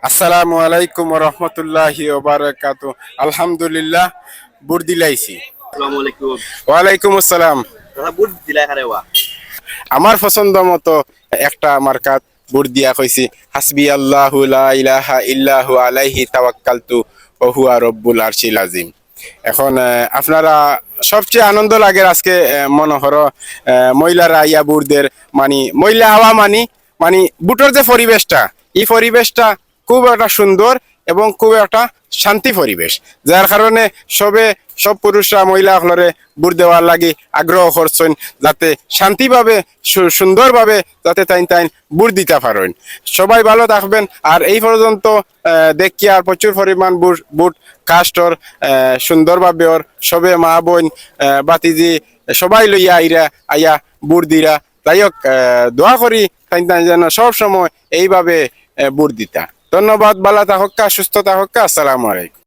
আসসালামু আলাইকুম রহমতুল্লাহি ওবারাকাতু। আলহামদুলিল্লাহ, বুট দিলাইছি। আসসালামু আলাইকুম। ওয়ালাইকুম আসসালাম। দাদা বুট দিলাই হারে ওয়া। আমার পছন্দ মতো একটা মার্কাত বুট দিয়া কইছি, হাসবি আল্লাহু লা ইলাহা ইল্লাহু আলাইহি তাওয়াক্কালতু ওয়া হুয়া রব্বুল আরশিল আযীম। এখন আপনারা সবচেয়ে আনন্দ লাগে আজকে মনে হলো মহিলারা ইয়া বুটদের মহিলা হওয়া মানে বুটের যে পরিবেশটা, এই পরিবেশটা খুব একটা সুন্দর এবং খুব একটা শান্তি পরিবেশ, যার কারণে সব পুরুষরা মহিলা হলরে বুট দেওয়ার লাগি আগ্রহ করছেন, যাতে শান্তিভাবে সুন্দরভাবে যাতে তাই বুট দিতে পারেন। সবাই ভালো থাকবেন। আর এই পর্যন্ত দেখি আর প্রচুর পরিমাণ বুট কাস্টর সুন্দরভাবে ওর সবে মা বোন বাতিজি সবাই লইয়া আইয়া বুট দিরা। তাই হোক, দোয়া করি তাই যেন সব সময় এইভাবে বুট দিতা। ধন্যবাদ, ভালো থাকা, সুস্থ থাকা। আসসালামু আলাইকুম।